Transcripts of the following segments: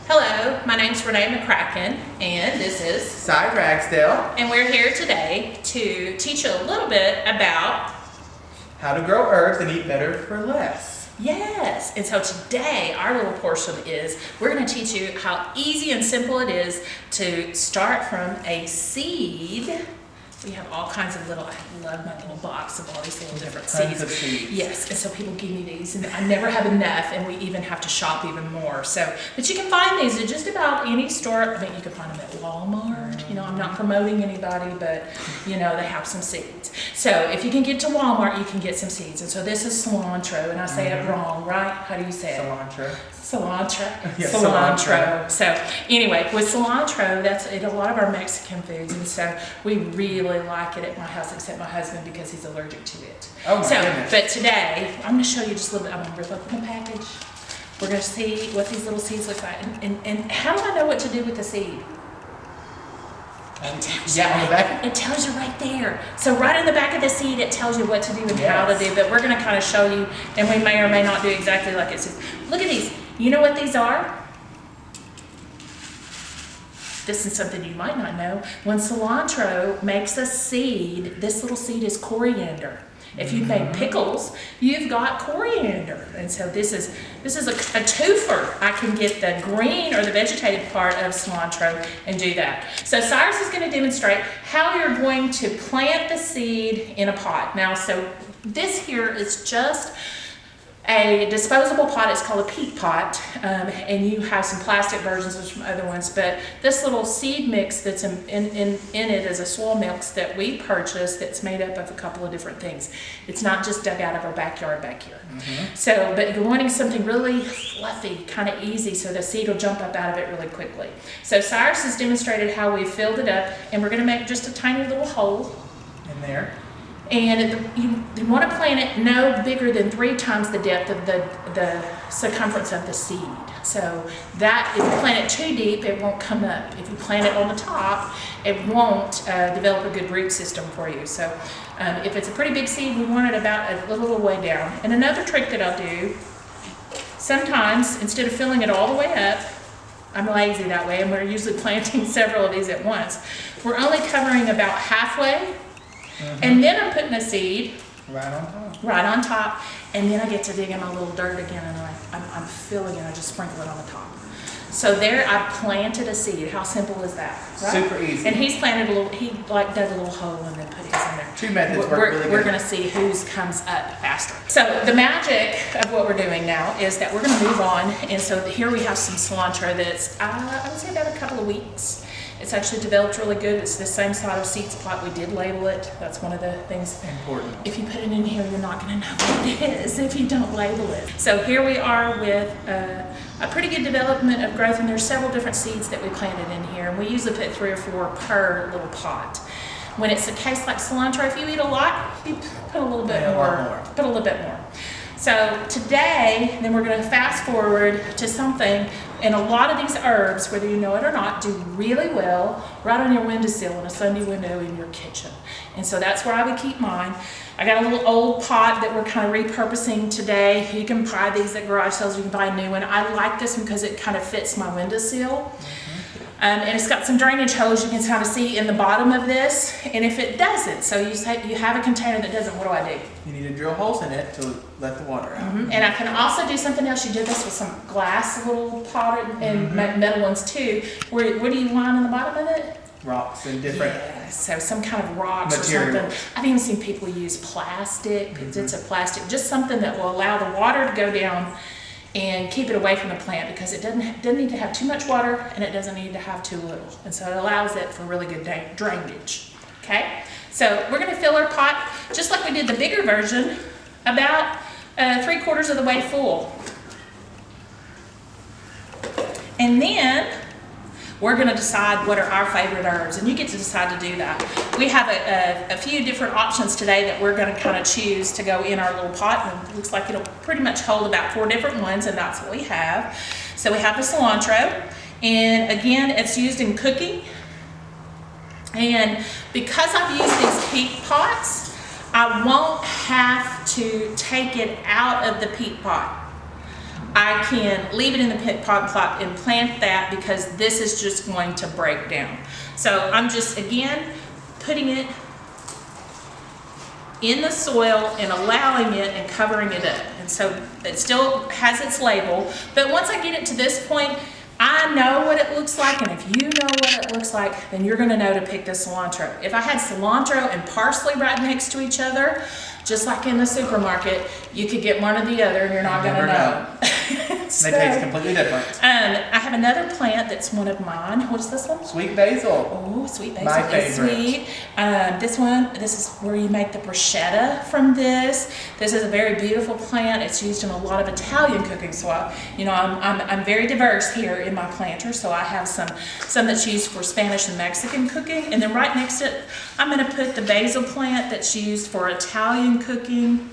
Hello, my name's Renee McCracken, and this is Cy Ragsdale. And we're here today to teach you a little bit about how to grow herbs and eat better for less. Yes, and so today our little portion is we're going to teach you how easy and simple it is to start from a seed. We have all kinds of little, I love my little box of all these little different Tons seeds. of seeds. Yes, and so people give me these, and I never have enough, and we even have to shop even more. So, but you can find these at just about any store. I mean, you can find them at Walmart. You know, I'm not promoting anybody, but you know, they have some seeds. So if you can get to Walmart, you can get some seeds. And so this is cilantro, and I say it wrong, right? How do you say it? Cilantro. Cilantro. Yeah, cilantro. So anyway, with cilantro, that's in a lot of our Mexican foods, and so we really like it at my house, except my husband because he's allergic to it. Oh my goodness. But today, I'm going to show you just a little bit. I'm going to rip open the package. We're going to see what these little seeds look like. And how do I know what to do with the seed? Yeah, on the back? It tells you right there. So right in the back of the seed, it tells you what to do and how to do. But we're going to kind of show you, and we may or may not do exactly like it says. Look at these. You know what these are? This is something you might not know. When cilantro makes a seed, this little seed is coriander. If you've made pickles, you've got coriander. And so this is a twofer. I can get the green or the vegetative part of cilantro and do that. So Cyrus is going to demonstrate how you're going to plant the seed in a pot. Now, so this here is just a disposable pot. It's called a peat pot, and you have some plastic versions from other ones, but this little seed mix that's in it is a soil mix that we purchased that's made up of a couple of different things. It's not just dug out of our backyard back here. So, but you're wanting something really fluffy, kind of easy, so the seed will jump up out of it really quickly. So Cyrus has demonstrated how we filled it up, and we're going to make just a tiny little hole In there. and you want to plant it no bigger than 3 times the depth of the circumference of the seed. So that if you plant it too deep, it won't come up. If you plant it on the top, it won't develop a good root system for you. So if it's a pretty big seed, we want it about a little way down. And another trick that I'll do, sometimes instead of filling it all the way up, I'm lazy that way, and we're usually planting several of these at once. We're only covering about halfway. And then I'm putting a seed Right on top. and then I get to dig in my little dirt again, and I'm filling it. I just sprinkle it on the top. So there, I planted a seed. How simple is that? Right? Super easy. And he's planted a little. He like dug a little hole and then put his in there. 2 methods work really good. We're going to see whose comes up faster. So the magic of what we're doing now is that we're going to move on, and so here we have some cilantro that's I would say about a couple of weeks. It's actually developed really good. It's the same side of seed plot. We did label it. That's one of the things. Important. If you put it in here, you're not going to know what it is if you don't label it. So here we are with a pretty good development of growth, and there's several different seeds that we planted in here. And we usually put 3 or 4 per little pot. When it's a case like cilantro, if you eat a lot, you put a little bit more. Put a little bit more. So today, then we're going to fast forward to something, and a lot of these herbs, whether you know it or not, do really well right on your windowsill in a sunny window in your kitchen. And so that's where I would keep mine. I got a little old pot that we're kind of repurposing today. You can buy these at garage sales. You can buy a new one. I like this one because it kind of fits my windowsill. And it's got some drainage holes you can kind of see in the bottom of this. And if it doesn't, so you say you have a container that doesn't, what do I do? You need to drill holes in it to let the water out. And I can also do something else. You did this with some glass little pot and metal ones too. What do you line in the bottom of it? Rocks and different. Yeah, so some kind of rocks materials. or something. I've even seen people use plastic. It's a plastic, just something that will allow the water to go down and keep it away from the plant, because it doesn't need to have too much water, and it doesn't need to have too little. And so it allows it for really good drainage. Okay? So we're going to fill our pot, just like we did the bigger version, about 3/4 of the way full. And then we're going to decide what are our favorite herbs, and you get to decide to do that. We have a few different options today that we're going to kind of choose to go in our little pot, and it looks like it'll pretty much hold about 4 different ones, and that's what we have. So we have the cilantro, and again, it's used in cooking. And because I've used these peat pots, I won't have to take it out of the peat pot. I can leave it in the pit pot plot and plant that because this is just going to break down. So I'm just, again, putting it in the soil and allowing it and covering it up. And so it still has its label, but once I get it to this point, I know what it looks like, and if you know what it looks like, then you're gonna know to pick the cilantro. If I had cilantro and parsley right next to each other, just like in the supermarket, you could get one or the other and you're not gonna know. They taste completely different. I have another plant that's one of mine. What is this one? Sweet basil. Oh, sweet basil My is favorite. sweet. This is where you make the bruschetta from this. This is a very beautiful plant. It's used in a lot of Italian cooking. So I'm very diverse here in my planter. So I have some that's used for Spanish and Mexican cooking. And then right next to it, I'm gonna put the basil plant that's used for Italian cooking.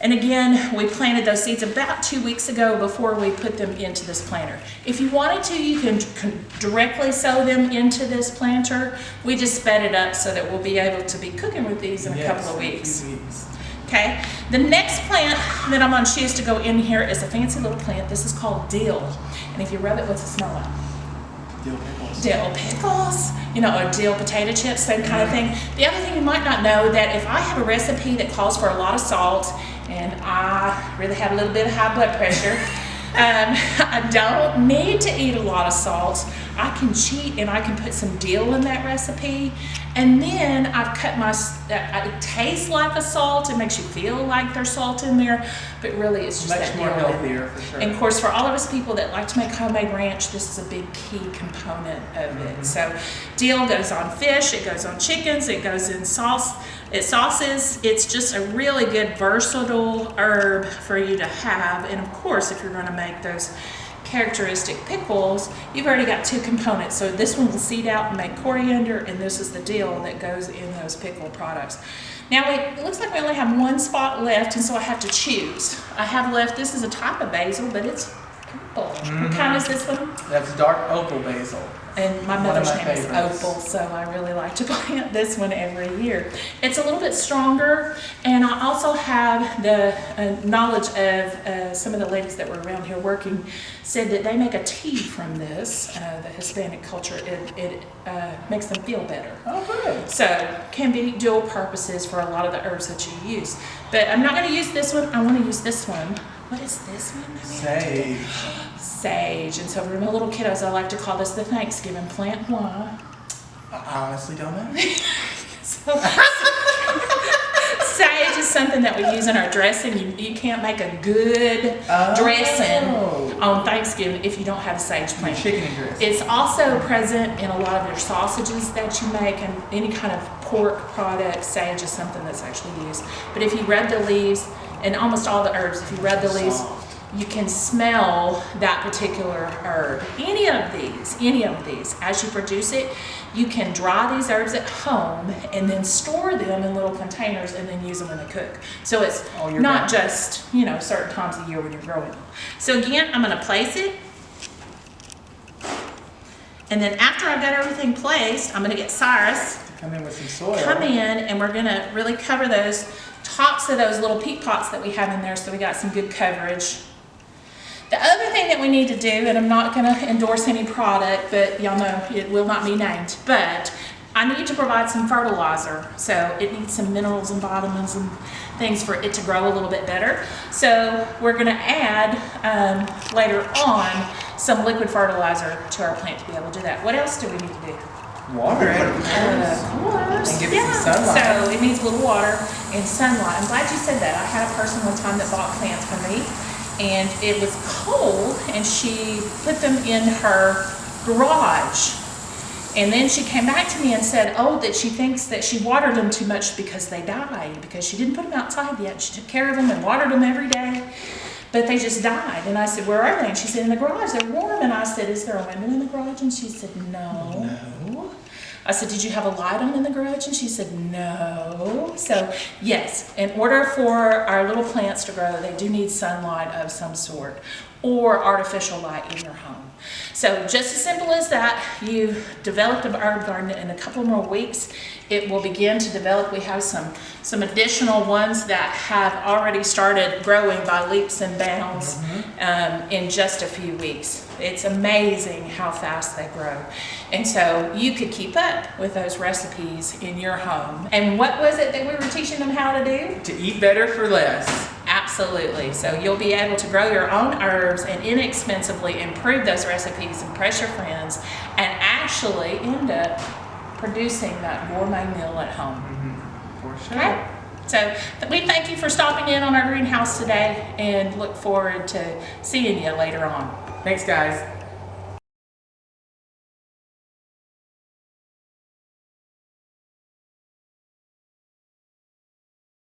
And again, we planted those seeds about 2 weeks ago before we put them into this planter. If you wanted to, you can directly sow them into this planter. We just sped it up so that we'll be able to be cooking with these in a couple of weeks. Okay, the next plant that I'm gonna choose to go in here is a fancy little plant. This is called dill. And if you rub it, what's it smell like? Dill pickles. Dill pickles, or dill potato chips, same kind of thing. The other thing you might not know, that if I have a recipe that calls for a lot of salt, and I really have a little bit of high blood pressure, I don't need to eat a lot of salt. I can cheat and I can put some dill in that recipe, and then I've cut it tastes like a salt. It makes you feel like there's salt in there, but really it's just Much more dill. healthier for sure. And of course, for all of us people that like to make homemade ranch, this is a big key component of it. So dill goes on fish, it goes on chickens, it goes in sauces. It's just a really good versatile herb for you to have. And of course, if you're going to make those characteristic pickles, you've already got two components. So this one will seed out and make coriander, and this is the dill that goes in those pickle products. Now it looks like we only have one spot left, and so I have to choose. I have left, this is a type of basil, but it's purple. What kind is this one? That's dark opal basil. And my One of mother's my name is favorites. Opal, so I really like to plant this one every year. It's a little bit stronger, and I also have the knowledge of some of the ladies that were around here working said that they make a tea from this, the Hispanic culture. It makes them feel better. Oh, good. So can be dual purposes for a lot of the herbs that you use. But I'm not going to use this one. I want to use this one. What is this one? Sage. Sage. And so for my little kiddos, I like to call this the Thanksgiving plant. Why? I honestly don't know. So, sage is something that we use in our dressing. You can't make a good dressing on Thanksgiving if you don't have a sage plant. Chicken and grits. It's also present in a lot of your sausages that you make and any kind of pork product. Sage is something that's actually used. But if you rub the leaves, and almost all the herbs, if you rub the leaves, you can smell that particular herb. Any of these, as you produce it, you can dry these herbs at home and then store them in little containers and then use them when they cook. So it's not just, certain times of year when you're growing them. So again, I'm gonna place it. And then after I've got everything placed, I'm gonna get Cyrus Come in with some soil. come in, and we're gonna really cover those tops of those little peat pots that we have in there, so we got some good coverage. The other thing that we need to do, and I'm not gonna endorse any product, but y'all know it will not be named, but I need to provide some fertilizer. So it needs some minerals and vitamins and things for it to grow a little bit better. So we're gonna add, later on, some liquid fertilizer to our plant to be able to do that. What else do we need to do? Water it. Of course. And give it some sunlight. So it needs a little water and sunlight. I'm glad you said that. I had a person one time that bought plants from me, and it was cold, and she put them in her garage. And then she came back to me and said, that she thinks that she watered them too much because they died, because she didn't put them outside yet. She took care of them and watered them every day, but they just died. And I said, where are they? And she said, in the garage, they're warm. And I said, is there a window in the garage? And she said, no. I said, did you have a light on in the garage? And she said, no. So yes, in order for our little plants to grow, they do need sunlight of some sort. or artificial light in your home. So just as simple as that, you've developed a herb garden. In a couple more weeks, it will begin to develop. We have some additional ones that have already started growing by leaps and bounds in just a few weeks. It's amazing how fast they grow. And so you could keep up with those recipes in your home. And what was it that we were teaching them how to do? To eat better for less. Absolutely. So you'll be able to grow your own herbs and inexpensively improve those recipes, impress your friends, and actually end up producing that gourmet meal at home. For sure. Okay? So we thank you for stopping in on our greenhouse today and look forward to seeing you later on. Thanks, guys.